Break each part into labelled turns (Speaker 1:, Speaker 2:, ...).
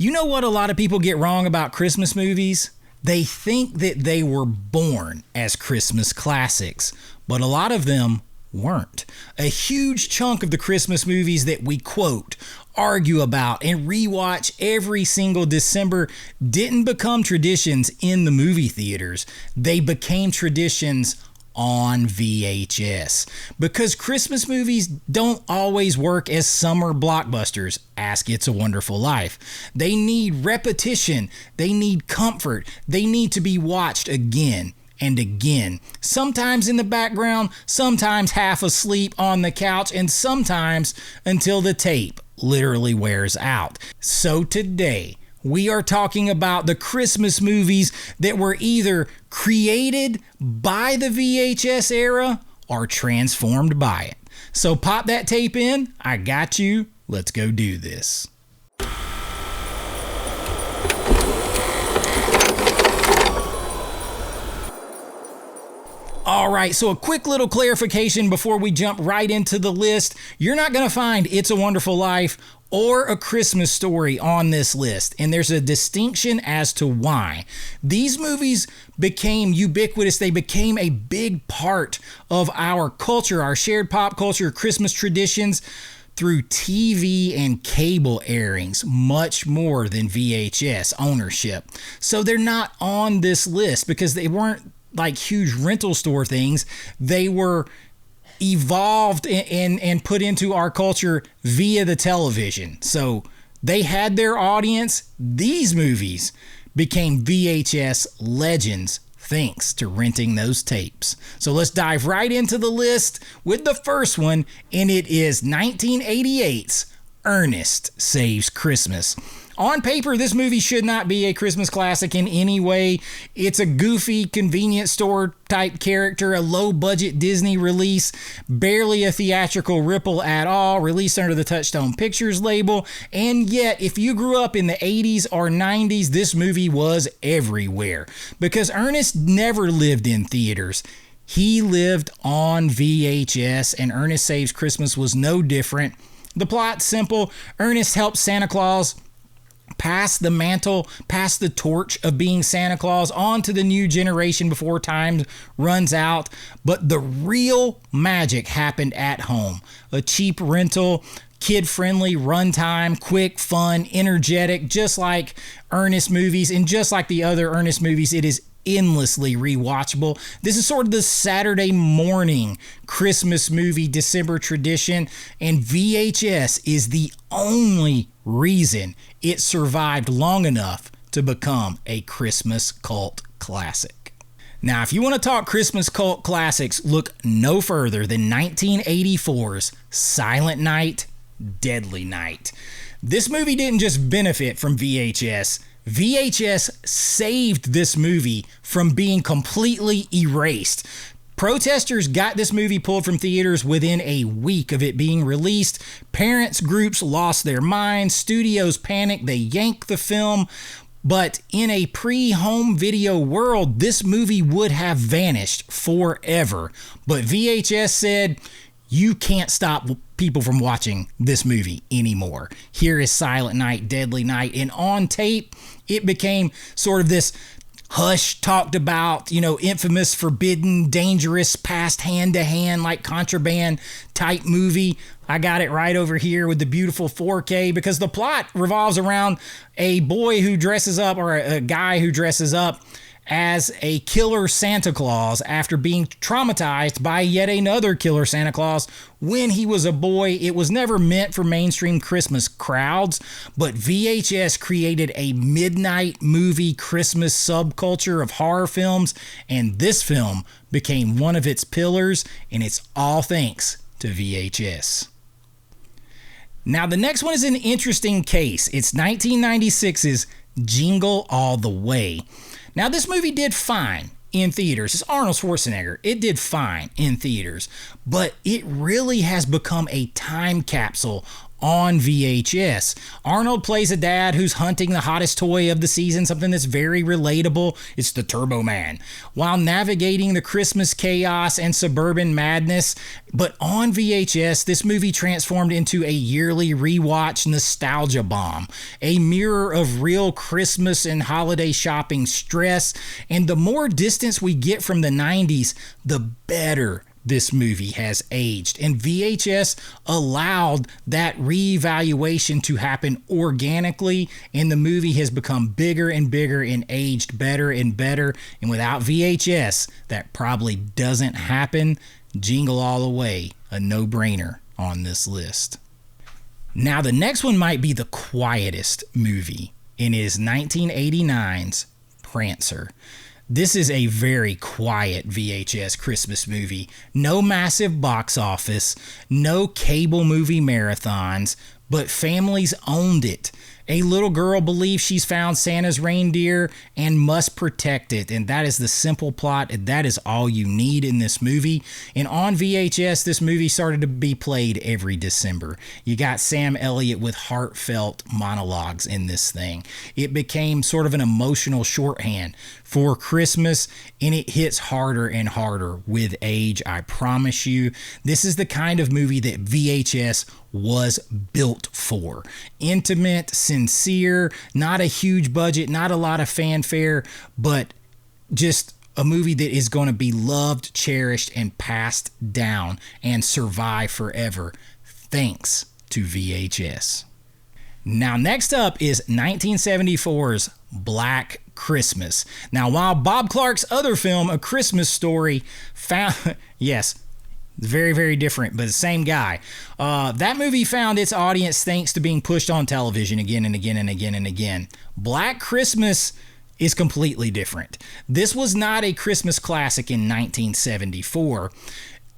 Speaker 1: You know what a lot of people get wrong about Christmas movies? They think that they were born as Christmas classics, but a lot of them weren't. A huge chunk of the Christmas movies that we quote, argue about, and rewatch every single December didn't become traditions in the movie theaters. They became traditions on VHS. Because Christmas movies don't always work as summer blockbusters. Ask It's a Wonderful Life. They need repetition. They need comfort. They need to be watched again and again. Sometimes in the background, sometimes half asleep on the couch, and sometimes until the tape literally wears out. So today, we are talking about the Christmas movies that were either created by the VHS era or transformed by it. So pop that tape in. I got you. Let's go do this. All right, so a quick little clarification before we jump right into the list. You're not going to find It's a Wonderful Life or A Christmas Story on this list, and there's a distinction as to why. These movies became ubiquitous. They became a big part of our culture, our shared pop culture, Christmas traditions, through TV and cable airings, much more than VHS ownership. So they're not on this list because they weren't like huge rental store things. They were evolved and put into our culture via the television. So they had their audience. These movies became VHS legends thanks to renting those tapes. So let's dive right into the list with the first one, and it is 1988's Ernest Saves Christmas. On paper, this movie should not be a Christmas classic in any way. It's a goofy convenience store type character, a low budget Disney release, barely a theatrical ripple at all, released under the Touchstone Pictures label. And yet, if you grew up in the 80s or 90s, this movie was everywhere because Ernest never lived in theaters. He lived on VHS, and Ernest Saves Christmas was no different. The plot's simple. Ernest helps Santa Claus pass the mantle, pass the torch of being Santa Claus on to the new generation before time runs out. But the real magic happened at home. A cheap rental, kid-friendly runtime, quick, fun, energetic, just like Ernest movies, and just like the other Ernest movies, it is endlessly rewatchable. This is sort of the Saturday morning Christmas movie December tradition, and VHS is the only reason it survived long enough to become a Christmas cult classic. Now, if you want to talk Christmas cult classics, look no further than 1984's Silent Night, Deadly Night. This movie didn't just benefit from VHS. VHS saved this movie from being completely erased. Protesters got this movie pulled from theaters within a week of it being released. Parents groups lost their minds. Studios panicked. They yanked the film. But in a pre-home video world, this movie would have vanished forever. But VHS said, you can't stop people from watching this movie anymore. Here is Silent Night, Deadly Night. And on tape, it became sort of this hush, talked about, infamous, forbidden, dangerous, passed hand to hand, like contraband type movie. I got it right over here with the beautiful 4K because the plot revolves around a boy who dresses up, or a guy who dresses up as a killer Santa Claus after being traumatized by yet another killer Santa Claus when he was a boy. It was never meant for mainstream Christmas crowds, but VHS created a midnight movie Christmas subculture of horror films, and this film became one of its pillars, and it's all thanks to VHS. Now, the next one is an interesting case. It's 1996's Jingle All the Way. Now, this movie did fine in theaters. It's Arnold Schwarzenegger. It did fine in theaters, but it really has become a time capsule on VHS. Arnold plays a dad who's hunting the hottest toy of the season, something that's very relatable. It's the Turbo Man, while navigating the Christmas chaos and suburban madness. But on VHS, this movie transformed into a yearly rewatch nostalgia bomb, a mirror of real Christmas and holiday shopping stress. And the more distance we get from the 90s, the better this movie has aged. And VHS allowed that reevaluation to happen organically, and the movie has become bigger and bigger and aged better and better. And without VHS, that probably doesn't happen. Jingle All the Way, a no-brainer on this list. Now, the next one might be the quietest movie, and it is 1989's Prancer. This is a very quiet VHS Christmas movie. No massive box office, no cable movie marathons, but families owned it. A little girl believes she's found Santa's reindeer and must protect it. And that is the simple plot. And that is all you need in this movie. And on VHS, this movie started to be played every December. You got Sam Elliott with heartfelt monologues in this thing. It became sort of an emotional shorthand for Christmas, and it hits harder and harder with age, I promise you. This is the kind of movie that VHS was built for. Intimate, sincere, not a huge budget, not a lot of fanfare, but just a movie that is going to be loved, cherished, and passed down and survive forever thanks to VHS. Now, next up is 1974's Black Christmas. Now, while Bob Clark's other film, A Christmas Story, found, yes, very, very different, but the same guy. That movie found its audience thanks to being pushed on television again and again and again and again. Black Christmas is completely different. This was not a Christmas classic in 1974.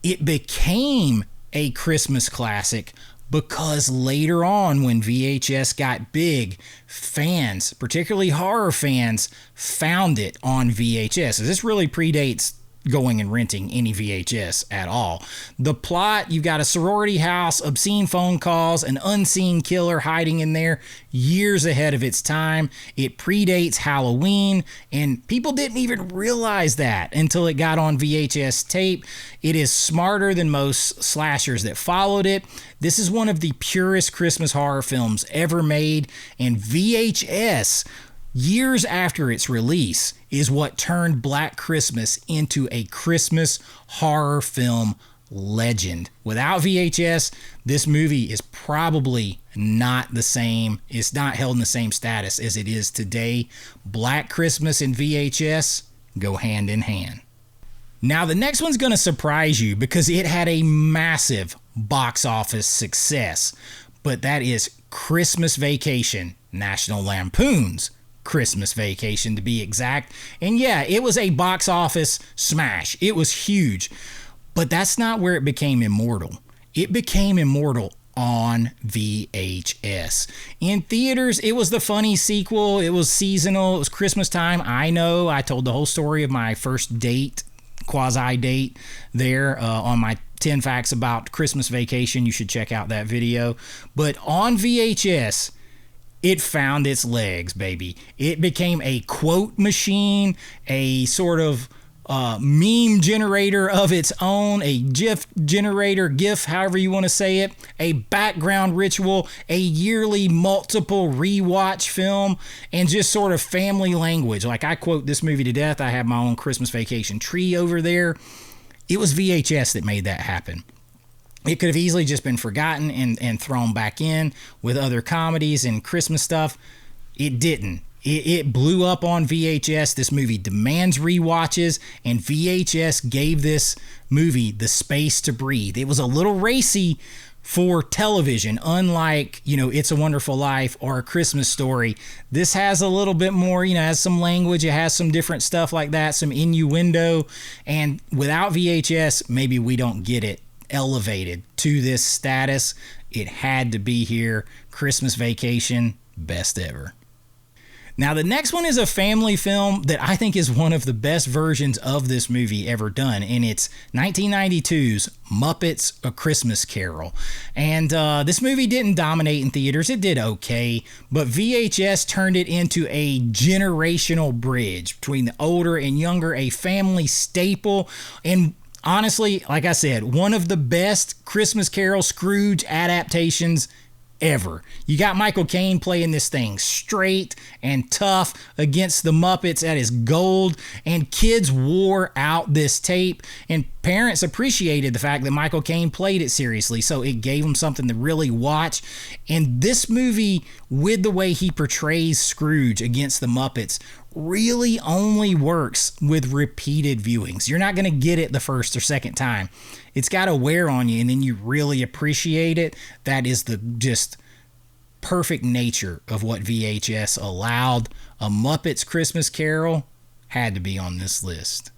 Speaker 1: It became a Christmas classic because later on, when VHS got big, fans, particularly horror fans, found it on VHS. So this really predates going and renting any VHS at all. The plot, you've got a sorority house, obscene phone calls, an unseen killer hiding in there, years ahead of its time. It predates Halloween, and people didn't even realize that until it got on VHS tape. It is smarter than most slashers that followed it. This is one of the purest Christmas horror films ever made, and VHS, years after its release, is what turned Black Christmas into a Christmas horror film legend. Without VHS, this movie is probably not the same. It's not held in the same status as it is today. Black Christmas and VHS go hand in hand. Now, the next one's going to surprise you because it had a massive box office success, but that is Christmas Vacation, National Lampoon's Christmas Vacation to be exact. And yeah, it was a box office smash. It was huge, but that's not where it became immortal. It became immortal on VHS. In theaters, it was the funny sequel. It was seasonal. It was Christmas time. I know I told the whole story of my first date, quasi date there on my 10 facts about Christmas Vacation. You should check out that video. But on VHS, it found its legs, baby. It became a quote machine, a sort of meme generator of its own, a GIF generator, GIF, however you want to say it, a background ritual, a yearly multiple rewatch film, and just sort of family language. Like, I quote this movie to death. I have my own Christmas Vacation tree over there. It was VHS that made that happen. It could have easily just been forgotten and thrown back in with other comedies and Christmas stuff. It didn't. It blew up on VHS. This movie demands rewatches, and VHS gave this movie the space to breathe. It was a little racy for television, unlike, It's a Wonderful Life or A Christmas Story. This has a little bit more, has some language, it has some different stuff like that, some innuendo, and without VHS, maybe we don't get it elevated to this status. It had to be here. Christmas Vacation, best ever. Now, the next one is a family film that I think is one of the best versions of this movie ever done, and it's 1992's Muppets: A Christmas Carol. And this movie didn't dominate in theaters. It did okay, but VHS turned it into a generational bridge between the older and younger, a family staple, and honestly, like I said, one of the best Christmas Carol Scrooge adaptations ever. You got Michael Caine playing this thing straight and tough against the Muppets at his gold, and kids wore out this tape, and parents appreciated the fact that Michael Caine played it seriously, so it gave them something to really watch. And this movie, with the way he portrays Scrooge against the Muppets, really only works with repeated viewings. You're not going to get it the first or second time. It's got to wear on you, and then you really appreciate it. That is the just perfect nature of what VHS allowed. A Muppets Christmas Carol had to be on this list.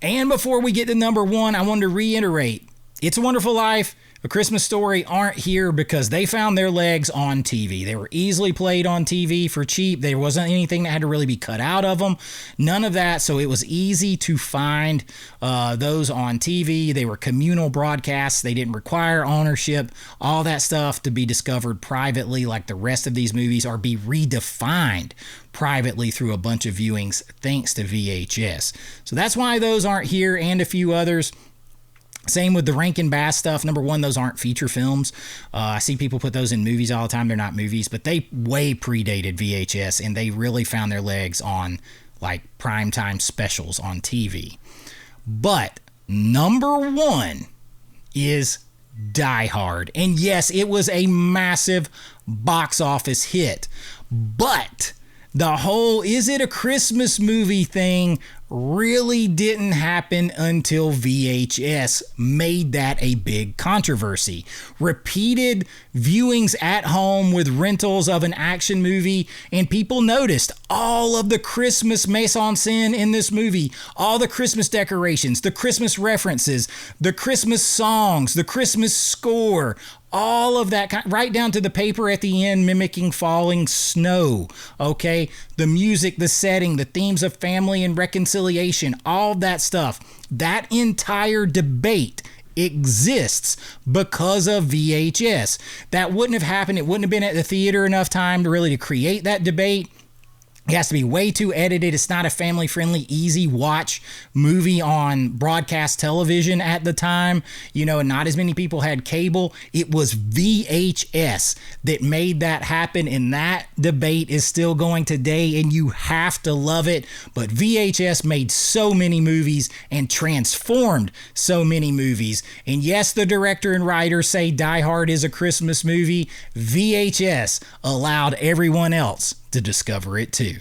Speaker 1: And before we get to number one, I wanted to reiterate, It's a Wonderful Life, A Christmas Story aren't here because they found their legs on TV. They were easily played on TV for cheap. There wasn't anything that had to really be cut out of them. None of that. So it was easy to find those on TV. They were communal broadcasts. They didn't require ownership. All that stuff to be discovered privately like the rest of these movies, or be redefined privately through a bunch of viewings thanks to VHS. So that's why those aren't here, and a few others. Same with the Rankin Bass stuff. Number one, those aren't feature films. I see people put those in movies all the time. They're not movies, but they way predated VHS, and they really found their legs on like primetime specials on TV. But number one is Die Hard. And yes, it was a massive box office hit, but the whole "is it a Christmas movie" thing really didn't happen until VHS made that a big controversy. Repeated viewings at home with rentals of an action movie, and people noticed all of the Christmas mise-en-scène in this movie, all the Christmas decorations, the Christmas references, the Christmas songs, the Christmas score, all of that, right down to the paper at the end mimicking falling snow, okay? The music, the setting, the themes of family and reconciliation, all that stuff. That entire debate exists because of VHS. That wouldn't have happened. It wouldn't have been at the theater enough time to really create that debate. It has to be way too edited. It's not a family-friendly, easy watch movie on broadcast television at the time. You know, not as many people had cable. It was VHS that made that happen, and that debate is still going today, and you have to love it. But VHS made so many movies and transformed so many movies. And yes, the director and writer say Die Hard is a Christmas movie. VHS allowed everyone else to discover it too.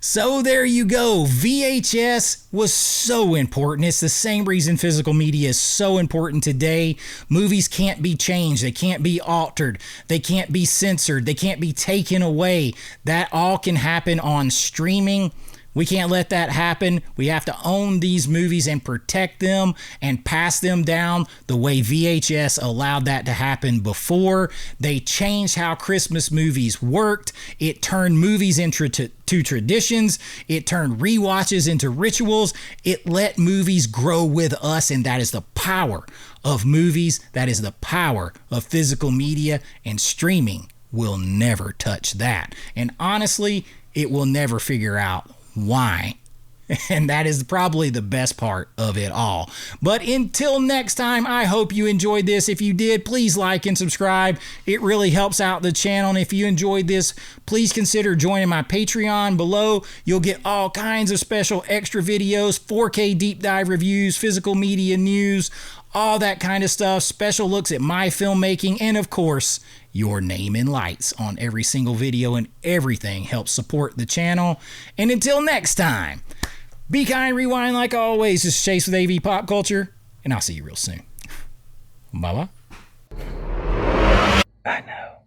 Speaker 1: So there you go. VHS was so important. It's the same reason physical media is so important today. Movies can't be changed. They can't be altered. They can't be censored. They can't be taken away. That all can happen on streaming. We can't let that happen. We have to own these movies and protect them and pass them down the way VHS allowed that to happen before. They changed how Christmas movies worked. It turned movies into traditions. It turned rewatches into rituals. It let movies grow with us, and that is the power of movies. That is the power of physical media, and streaming will never touch that. And honestly, it will never figure out why. And that is probably the best part of it all. But until next time, I hope you enjoyed this. If you did, please like and subscribe. It really helps out the channel. And if you enjoyed this, please consider joining my Patreon below. You'll get all kinds of special extra videos, 4K deep dive reviews, physical media news, all that kind of stuff, special looks at my filmmaking, and of course, your name in lights on every single video, and everything helps support the channel. And until next time, be kind, rewind like always. This is Chase with AV Pop Culture, and I'll see you real soon. Bye-bye. I know.